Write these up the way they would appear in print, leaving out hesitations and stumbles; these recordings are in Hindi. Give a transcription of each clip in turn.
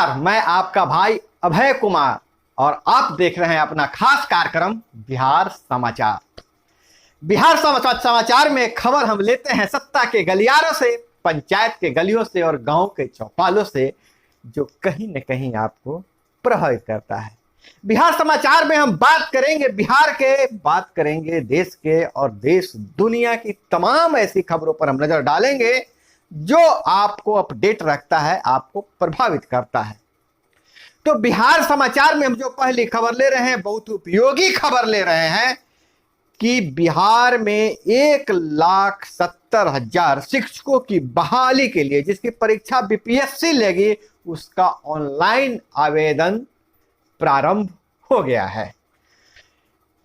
नमस्कार, मैं आपका भाई अभय कुमार और आप देख रहे हैं अपना खास कार्यक्रम बिहार समाचार। बिहार समाचार में खबर हम लेते हैं सत्ता के गलियारों से, पंचायत के गलियों से और गांव के चौपालों से, जो कहीं न कहीं आपको प्रभावित करता है। बिहार समाचार में हम बात करेंगे बिहार के, बात करेंगे देश के और देश दुनिया की तमाम ऐसी खबरों पर हम नजर डालेंगे जो आपको अपडेट रखता है, आपको प्रभावित करता है। तो बिहार समाचार में हम जो पहली खबर ले रहे हैं, बहुत उपयोगी खबर ले रहे हैं कि बिहार में 1,70,000 शिक्षकों की बहाली के लिए जिसकी परीक्षा बीपीएससी लेगी, उसका ऑनलाइन आवेदन प्रारंभ हो गया है।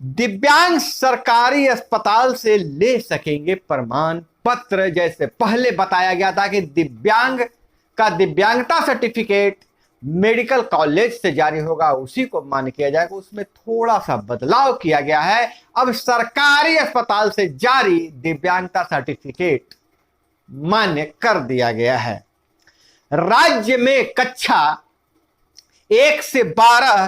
दिव्यांग सरकारी अस्पताल से ले सकेंगे प्रमाण पत्र। जैसे पहले बताया गया था कि दिव्यांग का दिव्यांगता सर्टिफिकेट मेडिकल कॉलेज से जारी होगा, उसी को मान्य किया जाएगा। उसमें थोड़ा सा बदलाव किया गया है। अब सरकारी अस्पताल से जारी दिव्यांगता सर्टिफिकेट मान्य कर दिया गया है। राज्य में कक्षा 1 से 12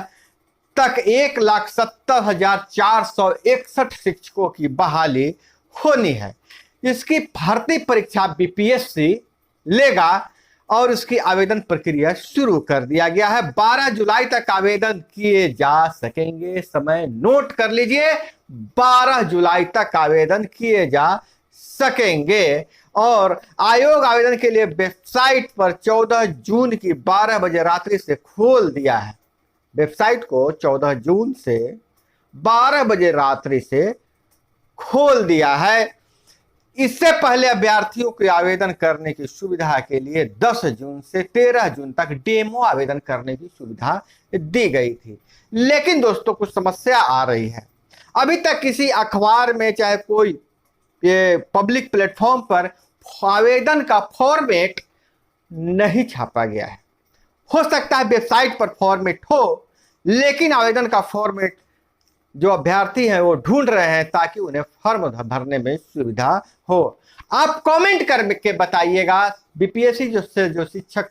तक 1,70,461 शिक्षकों की बहाली होनी है। इसकी भर्ती परीक्षा बीपीएससी लेगा और उसकी आवेदन प्रक्रिया शुरू कर दिया गया है। 12 जुलाई तक आवेदन किए जा सकेंगे। समय नोट कर लीजिए, 12 जुलाई तक आवेदन किए जा सकेंगे। और आयोग आवेदन के लिए वेबसाइट पर 14 जून की 12 बजे रात्रि से खोल दिया है। वेबसाइट को 14 जून से 12 बजे रात्रि से खोल दिया है। इससे पहले अभ्यर्थियों के आवेदन करने की सुविधा के लिए 10 जून से 13 जून तक डेमो आवेदन करने की सुविधा दी गई थी। लेकिन दोस्तों, कुछ समस्या आ रही है। अभी तक किसी अखबार में चाहे कोई पब्लिक प्लेटफॉर्म पर आवेदन का फॉर्मेट नहीं छापा गया है। हो सकता है वेबसाइट पर फॉर्मेट हो, लेकिन आवेदन का फॉर्मेट जो अभ्यर्थी हैं वो ढूंढ रहे हैं ताकि उन्हें फॉर्म भरने में सुविधा हो। आप कमेंट करके बताइएगा बीपीएससी जो शिक्षक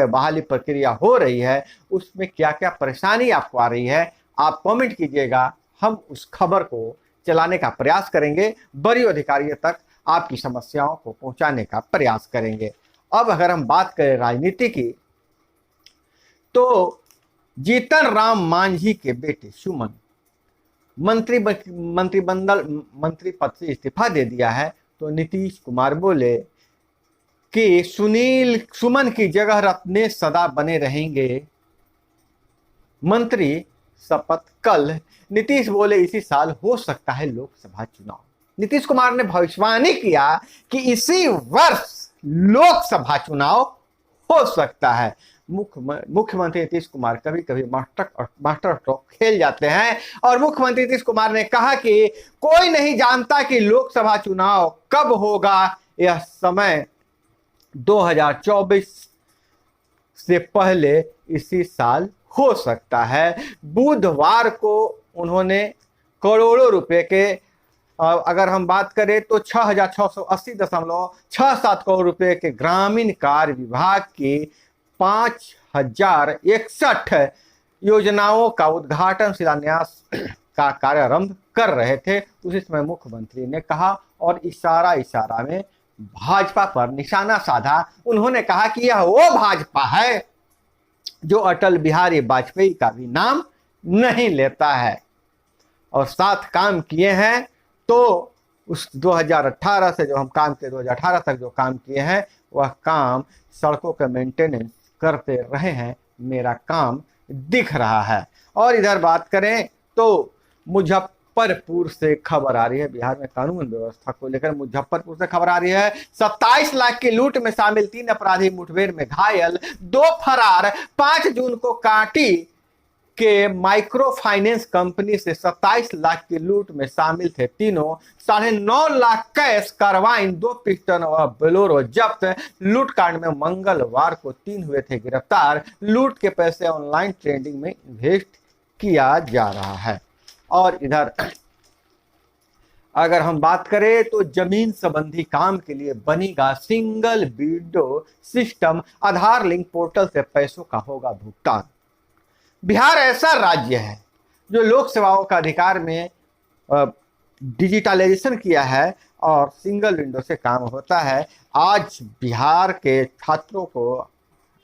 बहाली प्रक्रिया हो रही है उसमें क्या क्या परेशानी आपको आ रही है। आप कमेंट कीजिएगा, हम उस खबर को चलाने का प्रयास करेंगे, बड़ी अधिकारियों तक आपकी समस्याओं को पहुंचाने का प्रयास करेंगे। अब अगर हम बात करें राजनीति की, तो जीतन राम मांझी के बेटे सुमन मंत्री पद से इस्तीफा दे दिया है। तो नीतीश कुमार बोले कि सुमन की जगह रत्नेश सदा बने रहेंगे मंत्री। शपथ कल नीतीश बोले इसी साल हो सकता है लोकसभा चुनाव। नीतीश कुमार ने भविष्यवाणी किया कि इसी वर्ष लोकसभा चुनाव हो सकता है। मुख्यमंत्री नीतीश कुमार कभी कभी मास्टर स्ट्रोक खेल जाते हैं और मुख्यमंत्री नीतीश कुमार ने कहा कि कोई नहीं जानता कि लोकसभा चुनाव कब होगा। यह समय 2024 से पहले इसी साल हो सकता है। बुधवार को उन्होंने करोड़ों रुपए के, अगर हम बात करें तो 6,680.67 करोड़ रुपए के ग्रामीण कार्य विभाग की 5,061 योजनाओं का उद्घाटन शिलान्यास का कार्यारंभ कर रहे थे। उसी समय मुख्यमंत्री ने कहा और इशारा में भाजपा पर निशाना साधा। उन्होंने कहा कि यह वो भाजपा है जो अटल बिहारी वाजपेयी का भी नाम नहीं लेता है और साथ काम किए हैं। तो उस 2018 से जो हम काम किए, 2018 तक जो काम किए हैं वह काम सड़कों का मेंटेनेंस करते रहे हैं। मेरा काम दिख रहा है। और इधर बात करें तो मुजफ्फरपुर से खबर आ रही है। बिहार में कानून व्यवस्था को लेकर मुजफ्फरपुर से खबर आ रही है। 27 लाख की लूट में शामिल 3 अपराधी मुठभेड़ में घायल, 2 फरार। 5 जून को कांटी के माइक्रो फाइनेंस कंपनी से 27 लाख की लूट में शामिल थे तीनों। 9.5 लाख कैश, कार्बाइन, 2 पिस्टल और बोलेरो जब्त। लूट कांड में मंगलवार को 3 हुए थे गिरफ्तार। लूट के पैसे ऑनलाइन ट्रेडिंग में इन्वेस्ट किया जा रहा है। और इधर अगर हम बात करें तो जमीन संबंधी काम के लिए बनेगा सिंगल विंडो सिस्टम, आधार लिंक पोर्टल से पैसों का होगा भुगतान। बिहार ऐसा राज्य है जो लोक सेवाओं का अधिकार में डिजिटलाइजेशन किया है और सिंगल विंडो से काम होता है। आज बिहार के छात्रों को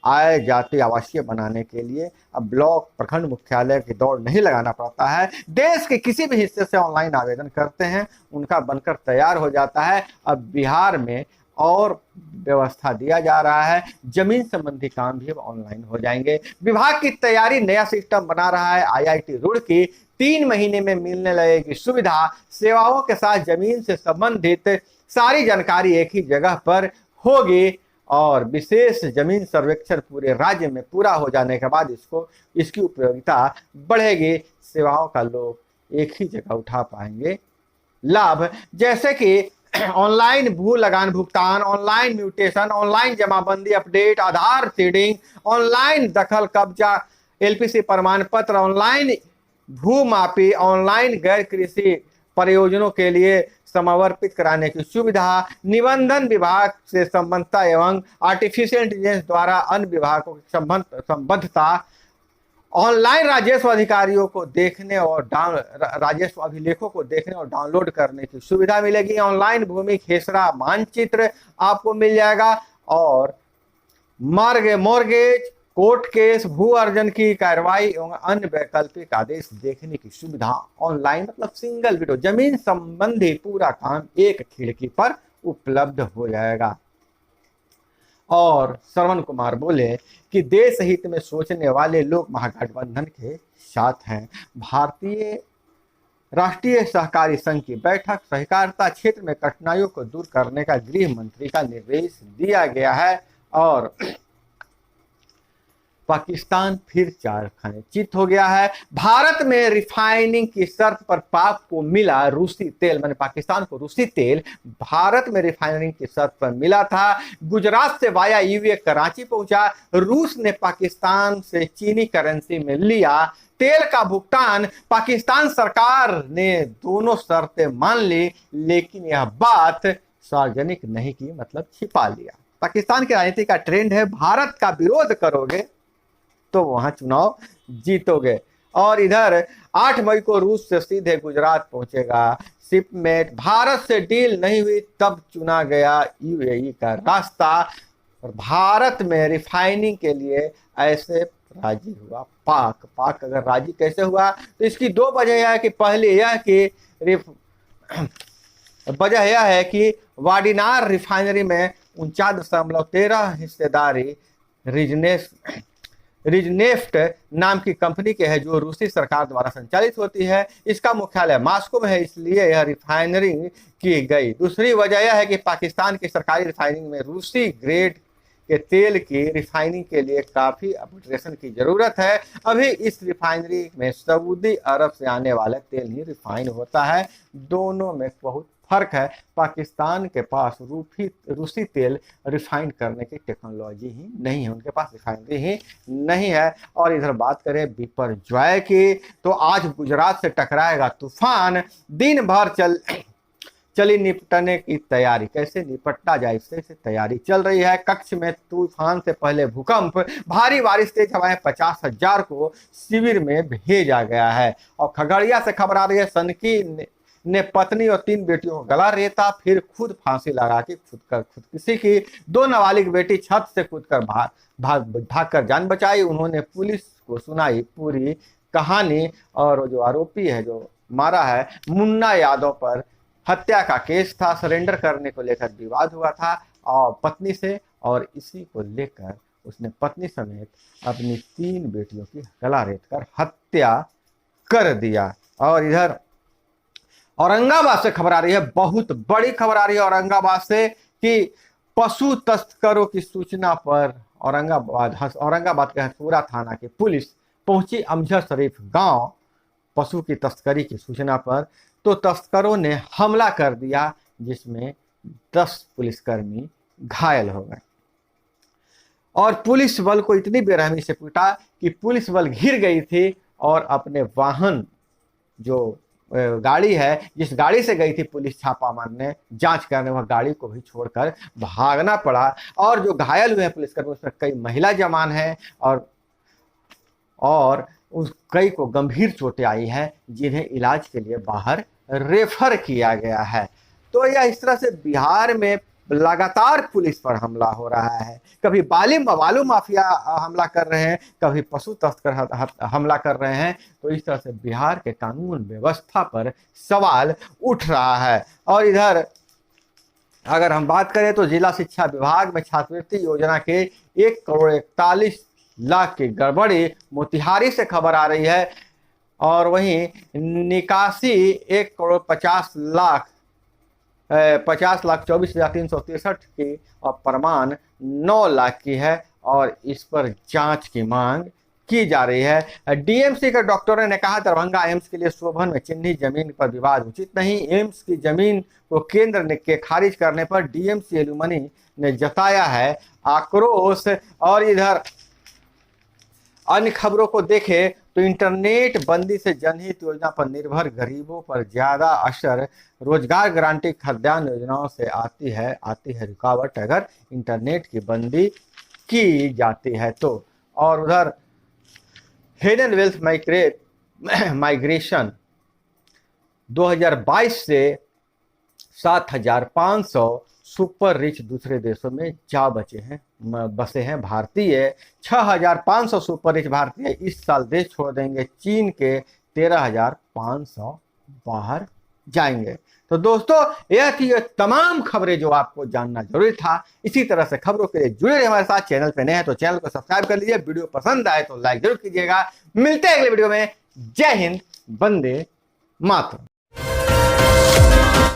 आय जाति आवासीय बनाने के लिए अब ब्लॉक प्रखंड मुख्यालय की दौड़ नहीं लगाना पड़ता है। देश के किसी भी हिस्से से ऑनलाइन आवेदन करते हैं, उनका बनकर तैयार हो जाता है। अब बिहार में और व्यवस्था दिया जा रहा है, जमीन संबंधी काम भी अब ऑनलाइन हो जाएंगे। विभाग की तैयारी, नया सिस्टम बना रहा है IIT रुड़की। 3 महीने में मिलने लगेगी सुविधा। सेवाओं के साथ जमीन से संबंधित सारी जानकारी एक ही जगह पर होगी और विशेष जमीन सर्वेक्षण पूरे राज्य में पूरा हो जाने के बाद इसकी उपयोगिता बढ़ेगी। सेवाओं का लोग एक ही जगह उठा पाएंगे लाभ, जैसे कि ऑनलाइन भू लगान भुगतान, ऑनलाइन म्यूटेशन, ऑनलाइन जमाबंदी अपडेट, आधार सीडिंग, ऑनलाइन दखल कब्जा, LPC प्रमाण पत्र, ऑनलाइन भू मापी, ऑनलाइन गैर कृषि परियोजनों के लिए समर्पित कराने की सुविधा, निबंधन विभाग से संबद्धता एवं आर्टिफिशियल इंटेलिजेंस द्वारा अन्य विभागों की संबद्धता, ऑनलाइन राजस्व अधिकारियों को देखने और राजस्व अभिलेखों को देखने और डाउनलोड करने की सुविधा मिलेगी। ऑनलाइन भूमि खेसरा मानचित्र आपको मिल जाएगा और मॉर्गेज, कोर्ट केस, भू अर्जन की कार्रवाई एवं अन्य वैकल्पिक आदेश देखने की सुविधा ऑनलाइन, मतलब सिंगल विंडो जमीन संबंधी पूरा काम एक खिड़की पर उपलब्ध हो जाएगा। और श्रवण कुमार बोले कि देश हित में सोचने वाले लोग महागठबंधन के साथ हैं। भारतीय राष्ट्रीय सहकारी संघ की बैठक, सहकारिता क्षेत्र में कठिनाइयों को दूर करने का गृह मंत्री का निर्देश दिया गया है। और पाकिस्तान फिर चारखाने चित हो गया है। भारत में रिफाइनिंग की शर्त पर पाक को मिला रूसी तेल, मैंने पाकिस्तान को रूसी तेल भारत में रिफाइनिंग की शर्त पर मिला था। गुजरात से वाया यूए कराची पहुंचा। रूस ने पाकिस्तान से चीनी करेंसी में लिया तेल का भुगतान। पाकिस्तान सरकार ने दोनों शर्तें मान ली, लेकिन यह बात सार्वजनिक नहीं की, मतलब छिपा लिया। पाकिस्तान की राजनीति का ट्रेंड है, भारत का विरोध करोगे तो वहां चुनाव जीतोगे। और इधर 8 मई को रूस से सीधे गुजरात पहुंचेगा शिपमेट। भारत से डील नहीं हुई तब चुना गया UAE का रास्ता और भारत में रिफाइनिंग के लिए ऐसे राजी हुआ पाक अगर राजी कैसे हुआ तो इसकी 2 वजह है कि पहली यह कि वजह यह है कि वाडिनार रिफाइनरी में 49.13 हिस्सेदारी रिजनेफ्ट नाम की कंपनी के है, जो रूसी सरकार द्वारा संचालित होती है। इसका मुख्यालय मॉस्को में है, इसलिए यह रिफाइनरिंग की गई। दूसरी वजह यह है कि पाकिस्तान की सरकारी रिफाइनिंग में रूसी ग्रेड के तेल की रिफाइनिंग के लिए काफ़ी अपग्रेडेशन की ज़रूरत है। अभी इस रिफाइनरी में सऊदी अरब से आने वाला तेल ही रिफाइन होता है। दोनों में बहुत फर्क है। पाकिस्तान के पास रूसी तेल रिफाइन करने की टेक्नोलॉजी ही नहीं है, उनके पास रिफाइनरी ही नहीं है। और इधर बात करें बिपरजॉय की तो आज गुजरात से टकराएगा तूफान। दिन भर चली निपटने की तैयारी, कैसे निपटना जाए इससे तैयारी चल रही है। कच्छ में तूफान से पहले भूकंप, भारी बारिश, तेज हवाएं, 50,000 को शिविर में भेजा गया है। और खगड़िया से खबर आ रही है, सनकी ने पत्नी और 3 बेटियों को गला रेता, फिर खुद फांसी लगा के खुदकुशी की। 2 नाबालिग बेटी छत से कूदकर भागकर जान बचाई। उन्होंने पुलिस को सुनाई पूरी कहानी। और जो आरोपी है, जो मारा है, मुन्ना यादव पर हत्या का केस था। सरेंडर करने को लेकर विवाद हुआ था और पत्नी से, और इसी को लेकर उसने पत्नी समेत अपनी 3 बेटियों की गला रेत कर हत्या कर दिया। और इधर औरंगाबाद से खबर आ रही है, बहुत बड़ी खबर आ रही है औरंगाबाद से कि पशु तस्करों की सूचना पर औरंगाबाद के हथपुरा थाना की पुलिस पहुंची अमजद शरीफ गांव। पशु की तस्करी की सूचना पर तो तस्करों ने हमला कर दिया, जिसमें 10 पुलिसकर्मी घायल हो गए। और पुलिस बल को इतनी बेरहमी से पीटा कि पुलिस बल घिर गई थी और अपने वाहन जो गाड़ी है, जिस गाड़ी से गई थी पुलिस छापा मारने, जांच करने, वह गाड़ी को भी छोड़कर भागना पड़ा। और जो घायल हुए हैं पुलिसकर्मी, उसमें कई महिला जवान हैं और उस कई को गंभीर चोटें आई हैं, जिन्हें इलाज के लिए बाहर रेफर किया गया है। तो यह इस तरह से बिहार में लगातार पुलिस पर हमला हो रहा है। कभी बालू माफिया हमला कर रहे हैं, कभी पशु तस्कर हमला कर रहे हैं। तो इस तरह से बिहार के कानून व्यवस्था पर सवाल उठ रहा है। और इधर अगर हम बात करें तो जिला शिक्षा विभाग में छात्रवृत्ति योजना के 1,41,00,000 की गड़बड़ी मोतिहारी से खबर आ रही है। और वहीं निकासी 1,50,24,363 की और प्रमाण 9 लाख की है और इस पर जांच की मांग की जा रही है। डीएमसी के डॉक्टरों ने कहा दरभंगा एम्स के लिए शोभन में चिन्हित जमीन पर विवाद उचित नहीं। एम्स की जमीन को केंद्र के खारिज करने पर डीएमसी एलुमनी ने जताया है आक्रोश। और इधर अन्य खबरों को देखें तो इंटरनेट बंदी से जनहित योजना पर निर्भर गरीबों पर ज्यादा असर। रोजगार गारंटी खाद्यान्न योजनाओं से आती है रुकावट अगर इंटरनेट की बंदी की जाती है तो। और उधर हिडन वेल्थ माइग्रेशन 2022 से 7,500 सुपर रिच दूसरे देशों में जा बसे हैं। भारतीय 6,500 सुपर रिच भारतीय इस साल देश छोड़ देंगे। चीन के 13,500 बाहर जाएंगे। तो दोस्तों, यह थी ये तमाम खबरें जो आपको जानना जरूरी था। इसी तरह से खबरों के लिए जुड़े रहिए हमारे साथ। चैनल पे नए हैं तो चैनल को सब्सक्राइब कर लीजिए। वीडियो पसंद आए तो लाइक जरूर कीजिएगा। मिलते हैं अगले वीडियो में। जय हिंद, वंदे मातरम।